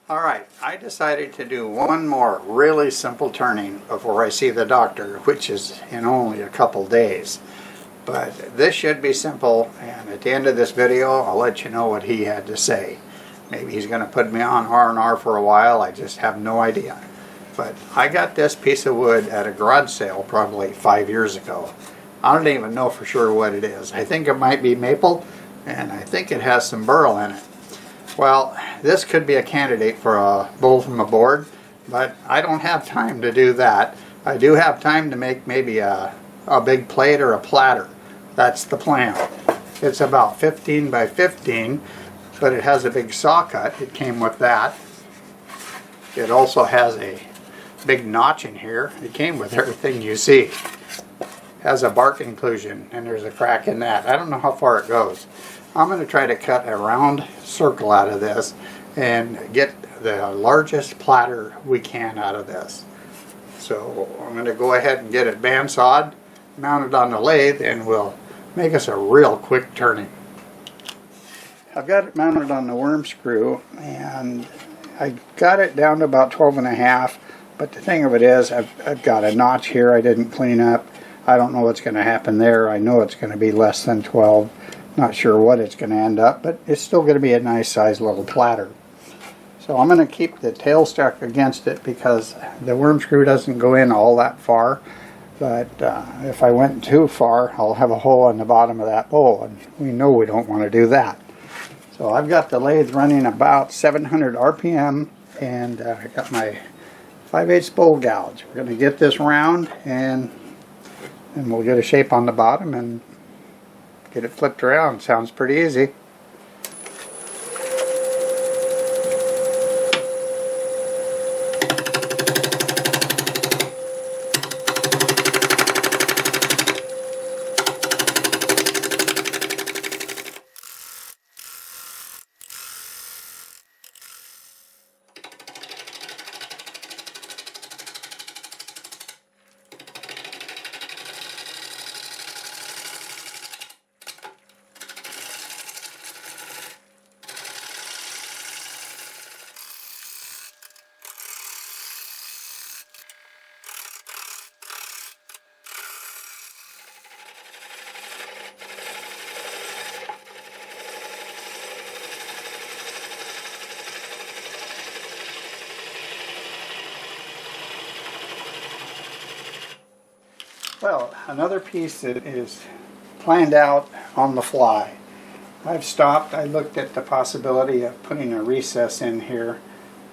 Alright, I decided to do one more really simple turning before I see the doctor, which is in only a couple days. But this should be simple, and at the end of this video I'll let you know what he had to say. Maybe he's going to put me on R&R for a while, I just have no idea. But I got this piece of wood at a garage sale probably 5 years ago. I don't even know for sure what it is. I think it might be maple, and I think it has some burl in it. Well, this could be a candidate for a bowl from a board, but I don't have time to do that. I do have time to make maybe a big plate or a platter. That's the plan. It's about 15 by 15, but it has a big saw cut. It came with that. It also has a big notch in here. It came with everything you see. Has a bark inclusion, and there's a crack in that. I don't know how far it goes. I'm going to try to cut a round circle out of this and get the largest platter we can out of this. So I'm going to go ahead and get it bandsawed, mounted on the lathe, and we'll make us a real quick turning. I've got it mounted on the worm screw, and I got it down to about 12.5, but the thing of it is I've got a notch here I didn't clean up. I don't know what's going to happen there. I know it's going to be less than 12. Not sure what it's going to end up, but it's still going to be a nice sized little platter. So I'm going to keep the tail stuck against it because the worm screw doesn't go in all that far. But if I went too far, I'll have a hole in the bottom of that bowl, and we know we don't want to do that. So I've got the lathe running about 700 RPM, and I got my 5/8 bowl gouge. We're going to get this round, and we'll get a shape on the bottom and get it flipped around. Sounds pretty easy. Well, another piece that is planned out on the fly. I've stopped. I looked at the possibility of putting a recess in here,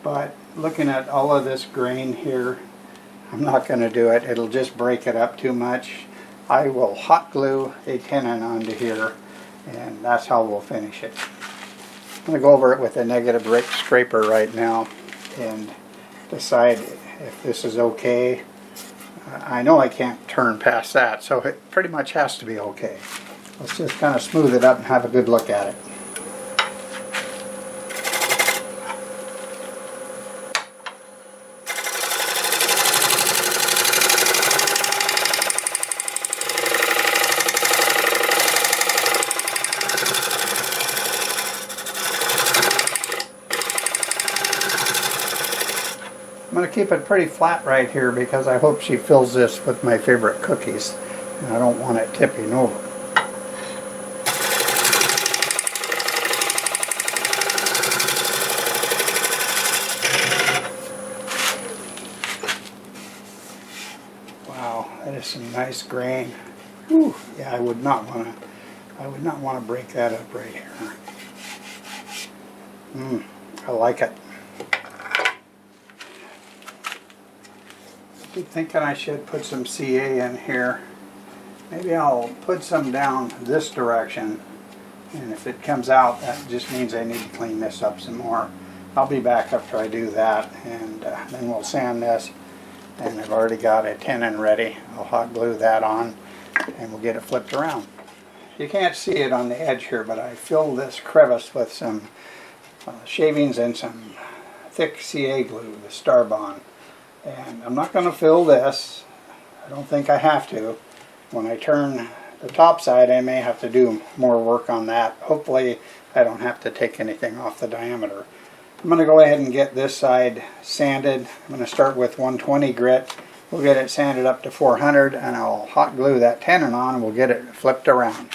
but looking at all of this grain here, I'm not going to do it. It'll just break it up too much. I will hot glue a tenon onto here, and that's how we'll finish it. I'm going to go over it with a negative rake scraper right now and decide if this is okay. I know I can't turn past that, so it pretty much has to be okay. Let's just kind of smooth it up and have a good look at it. I'm going to keep it pretty flat right here because I hope she fills this with my favorite cookies, and I don't want it tipping over. Wow, that is some nice grain. Whew, yeah, I would not want to break that up right here. I like it. I keep thinking I should put some CA in here. Maybe I'll put some down this direction, and if it comes out, that just means I need to clean this up some more. I'll be back after I do that, and then we'll sand this, and I've already got a tenon ready. I'll hot glue that on, and we'll get it flipped around. You can't see it on the edge here, but I filled this crevice with some shavings and some thick CA glue, the Star Bond. And I'm not going to fill this. I don't think I have to. When I turn the top side, I may have to do more work on that. Hopefully I don't have to take anything off the diameter. I'm going to go ahead and get this side sanded. I'm going to start with 120 grit. We'll get it sanded up to 400 and I'll hot glue that tenon on and we'll get it flipped around.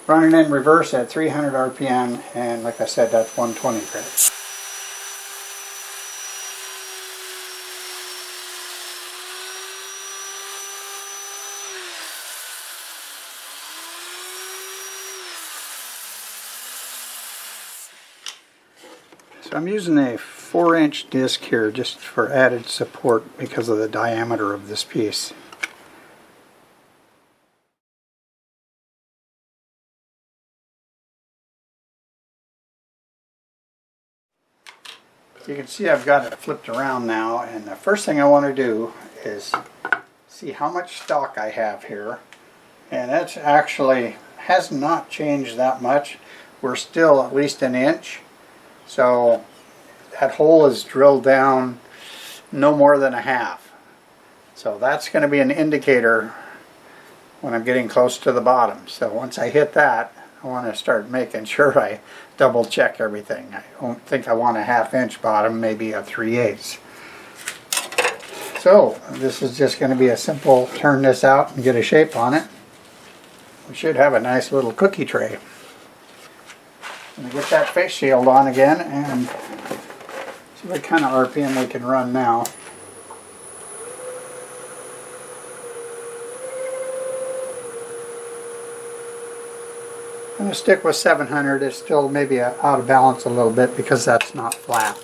Running in reverse at 300 RPM, and like I said, that's 120 grit. So I'm using a 4-inch disc here just for added support because of the diameter of this piece. You can see I've got it flipped around now, and the first thing I want to do is see how much stock I have here, and that's actually has not changed that much. We're still at least an inch, so that hole is drilled down no more than a half. So that's going to be an indicator when I'm getting close to the bottom. So once I hit that, I want to start making sure I double check everything. I don't think I want a 1/2 inch bottom, maybe a 3/8. So this is just going to be a simple turn this out and get a shape on it. We should have a nice little cookie tray. I'm going to get that face shield on again and see what kind of RPM we can run now. I'm going to stick with 700. It's still maybe out of balance a little bit because that's not flat.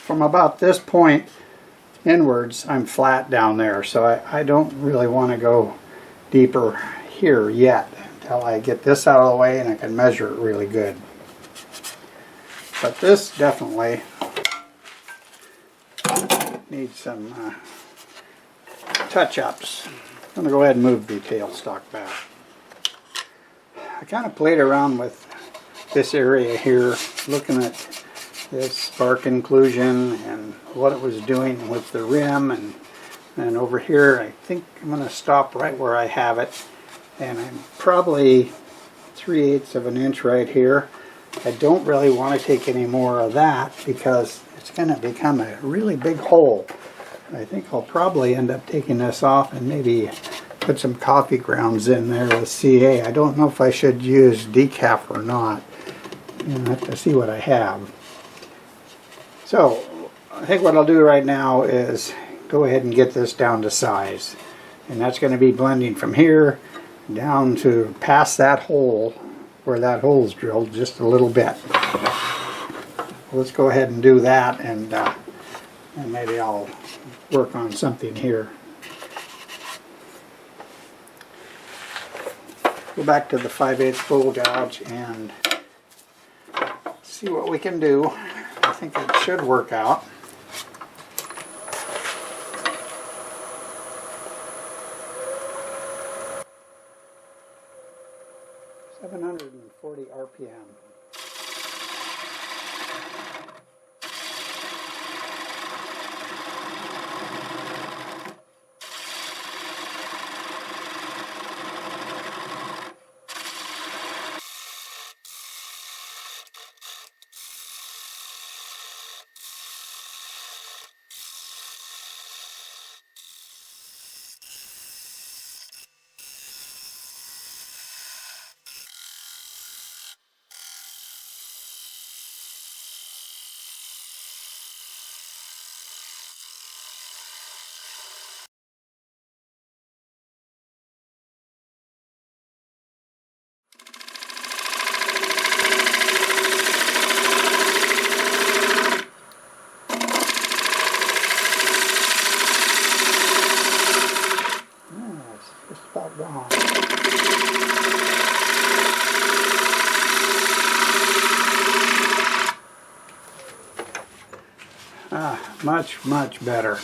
From about this point inwards, I'm flat down there, so I don't really want to go deeper here yet until I get this out of the way and I can measure it really good. But this definitely needs some touch-ups. I'm going to go ahead and move the tailstock back. I kind of played around with this area here, looking at this spark inclusion and what it was doing with the rim, and over here I think I'm going to stop right where I have it, and I'm probably 3/8 of an inch right here. I don't really want to take any more of that because it's going to become a really big hole. I think I'll probably end up taking this off and maybe put some coffee grounds in there with CA. I don't know if I should use decaf or not. I'll have to see what I have. So I think what I'll do right now is go ahead and get this down to size, and that's going to be blending from here down to past that hole where that hole's drilled just a little bit. Let's go ahead and do that, and maybe I'll work on something here. Go back to the 5/8 full gouge and see what we can do. I think it should work out. .740 RPM. wrong. Much, much better.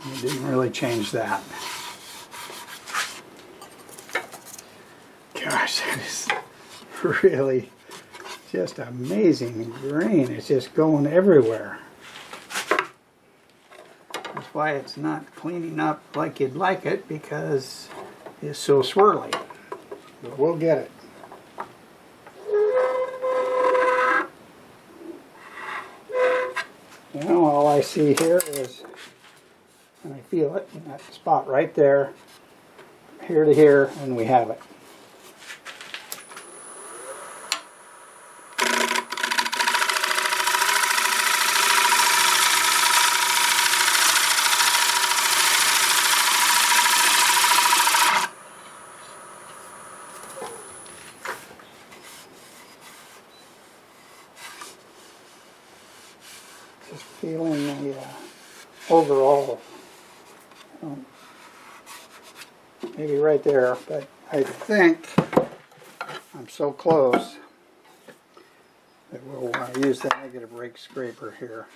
It didn't really change that. Gosh, that is really just amazing grain. It's just going everywhere. That's why it's not cleaning up like you'd like it, because it's so swirly. But we'll get it. You know, all I see here is, and I feel it in that spot right there, here to here, and we have it. Just feeling the overall, maybe right there, but I think I'm so close that we'll use the negative rake scraper here.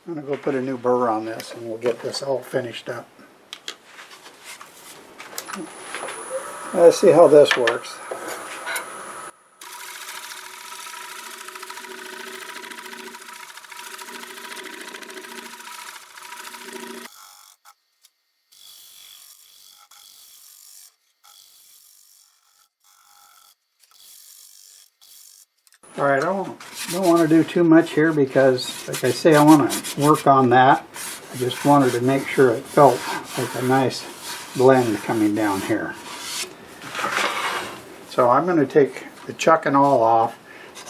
I'm going to go put a new burr on this and we'll get this all finished up. Let's see how this works. Alright, I don't want to do too much here because, like I say, I want to work on that. I just wanted to make sure it felt like a nice blend coming down here. So I'm going to take the chuck and all off.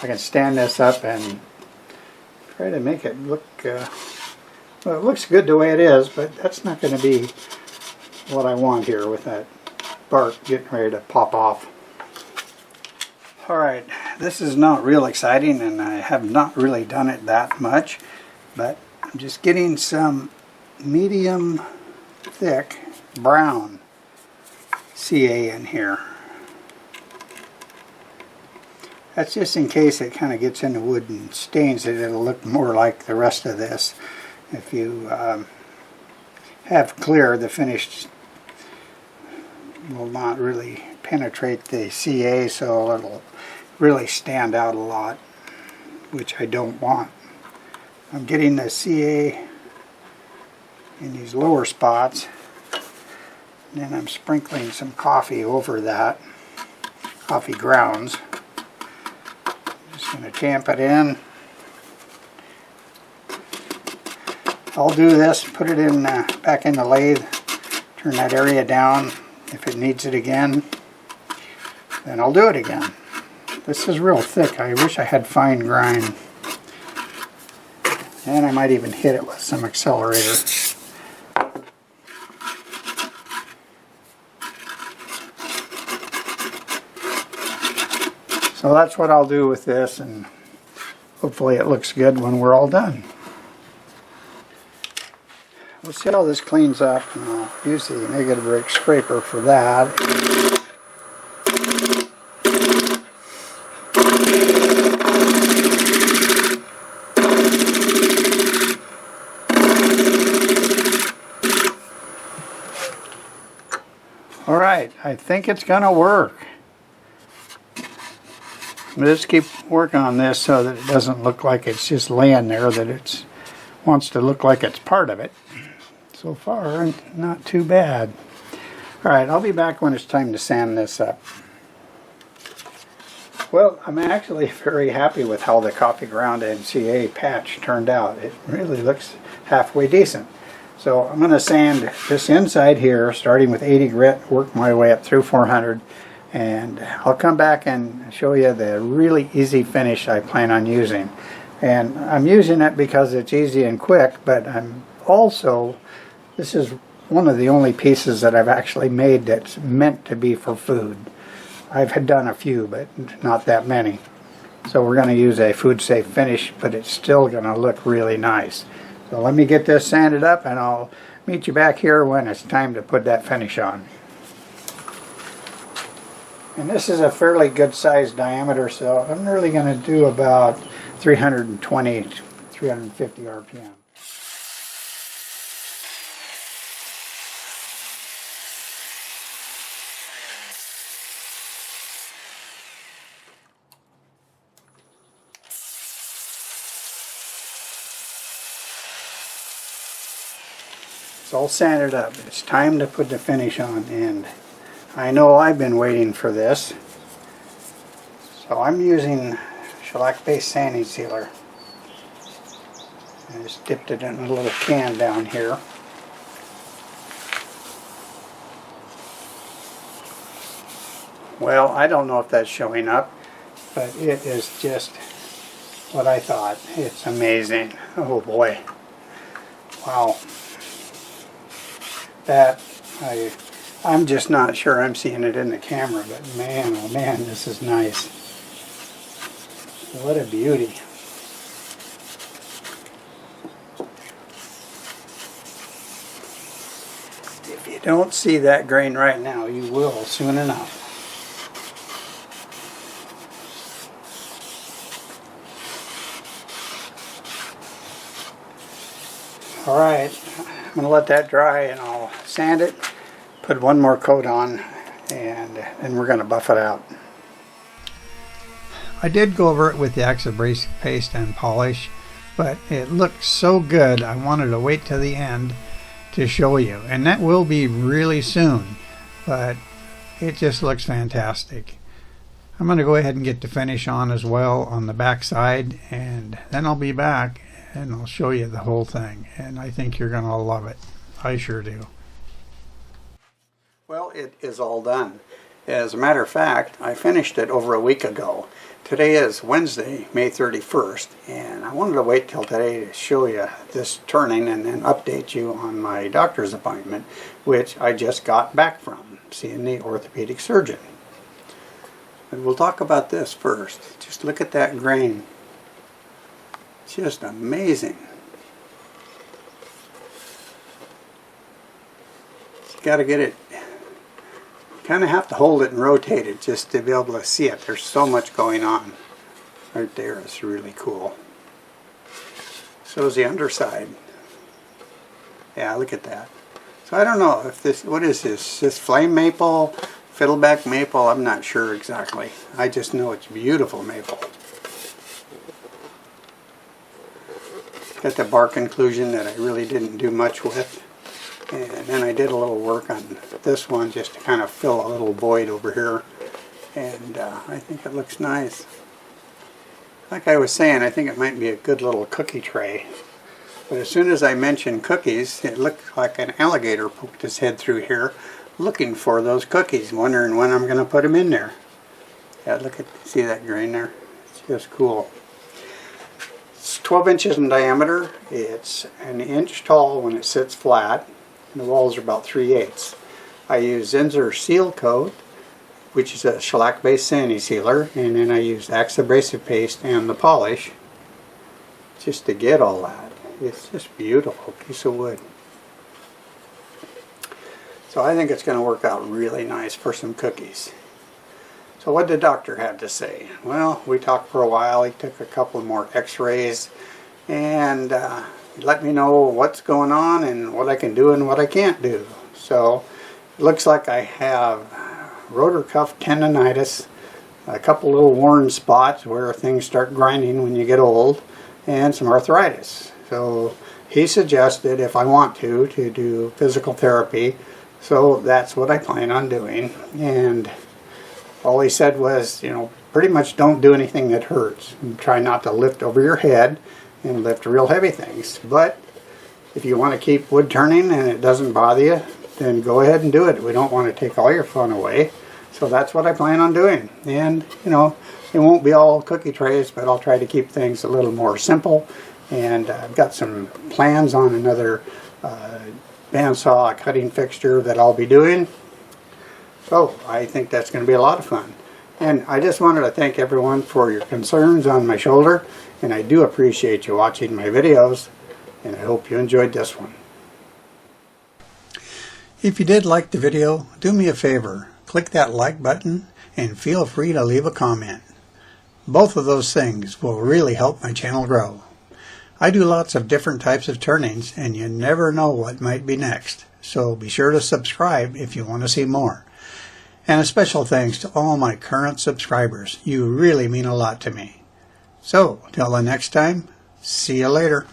I can stand this up and try to make it look, well, it looks good the way it is, but that's not going to be what I want here with that bark getting ready to pop off. Alright, this is not real exciting and I have not really done it that much, but I'm just getting some medium thick brown CA in here. That's just in case it kind of gets in the wood and stains it. It'll look more like the rest of this. If you have clear, the finish will not really penetrate the CA, so it'll really stand out a lot, which I don't want. I'm getting the CA in these lower spots, and then I'm sprinkling some coffee over that, coffee grounds. Just going to tamp it in. I'll do this, put it in back in the lathe, turn that area down. If it needs it again, then I'll do it again. This is real thick. I wish I had fine grind. And I might even hit it with some accelerator. So that's what I'll do with this, and hopefully it looks good when we're all done. We'll see how this cleans up, and I'll use the negative rake scraper for that. Alright, I think it's going to work. Let's keep working on this so that it doesn't look like it's just laying there, that it wants to look like it's part of it. So far, not too bad. Alright, I'll be back when it's time to sand this up. Well, I'm actually very happy with how the coffee ground and CA patch turned out. It really looks halfway decent. So I'm going to sand this inside here, starting with 80 grit, work my way up through 400, and I'll come back and show you the really easy finish I plan on using. And I'm using it because it's easy and quick, but I'm also, this is one of the only pieces that I've actually made that's meant to be for food. I've done a few, but not that many. So we're going to use a food safe finish, but it's still going to look really nice. So let me get this sanded up and I'll meet you back here when it's time to put that finish on. And this is a fairly good sized diameter, so I'm really going to do about 320, 350 RPM. It's all sanded up. It's time to put the finish on, and I know I've been waiting for this. So I'm using shellac-based sanding sealer. I just dipped it in a little can down here. Well, I don't know if that's showing up, but it is just what I thought. It's amazing. Oh boy. Wow. That, I'm just not sure I'm seeing it in the camera, but man, oh man, this is nice. What a beauty. If you don't see that grain right now, you will soon enough. Alright, I'm going to let that dry and I'll sand it, put one more coat on, and then we're going to buff it out. I did go over it with the Acks abrasive paste and polish, but it looked so good I wanted to wait till the end to show you, and that will be really soon, but it just looks fantastic. I'm going to go ahead and get the finish on as well on the back side, and then I'll be back and I'll show you the whole thing, and I think you're going to love it. I sure do. Well, it is all done. As a matter of fact, I finished it over a week ago. Today is Wednesday, May 31st, and I wanted to wait till today to show you this turning and then update you on my doctor's appointment, which I just got back from, seeing the orthopedic surgeon. And we'll talk about this first. Just look at that grain. Just amazing. You got to get it, kind of have to hold it and rotate it just to be able to see it. There's so much going on. Right there is really cool. So is the underside. Yeah, look at that. So I don't know if this, what is this? This flame maple, fiddleback maple? I'm not sure exactly. I just know it's beautiful maple. Got the bark inclusion that I really didn't do much with, and then I did a little work on this one just to kind of fill a little void over here, and I think it looks nice. Like I was saying, I think it might be a good little cookie tray, but as soon as I mentioned cookies, it looked like an alligator poked his head through here looking for those cookies, wondering when I'm going to put them in there. Yeah, look at, see that grain there? It's just cool. It's 12 inches in diameter. It's an inch tall when it sits flat. And the walls are about 3/8. I use Zinsser Seal Coat, which is a shellac-based sanding sealer, and then I use Acks abrasive paste and the polish just to get all that. It's just beautiful piece of wood. So I think it's going to work out really nice for some cookies. So what did the doctor have to say? Well, we talked for a while. He took a couple more x-rays and let me know what's going on and what I can do and what I can't do. So it looks like I have rotor cuff tendonitis, a couple little worn spots where things start grinding when you get old, and some arthritis. So he suggested, if I want to do physical therapy. So that's what I plan on doing. And all he said was, you know, pretty much don't do anything that hurts. And try not to lift over your head and lift real heavy things. But if you want to keep wood turning and it doesn't bother you, then go ahead and do it. We don't want to take all your fun away. So that's what I plan on doing. And, you know, it won't be all cookie trays, but I'll try to keep things a little more simple. And I've got some plans on another bandsaw cutting fixture that I'll be doing. So I think that's going to be a lot of fun. And I just wanted to thank everyone for your concerns on my shoulder, and I do appreciate you watching my videos, and I hope you enjoyed this one. If you did like the video, do me a favor, click that like button and feel free to leave a comment. Both of those things will really help my channel grow. I do lots of different types of turnings, and you never know what might be next, so be sure to subscribe if you want to see more. And a special thanks to all my current subscribers. You really mean a lot to me. So, till the next time, see you later.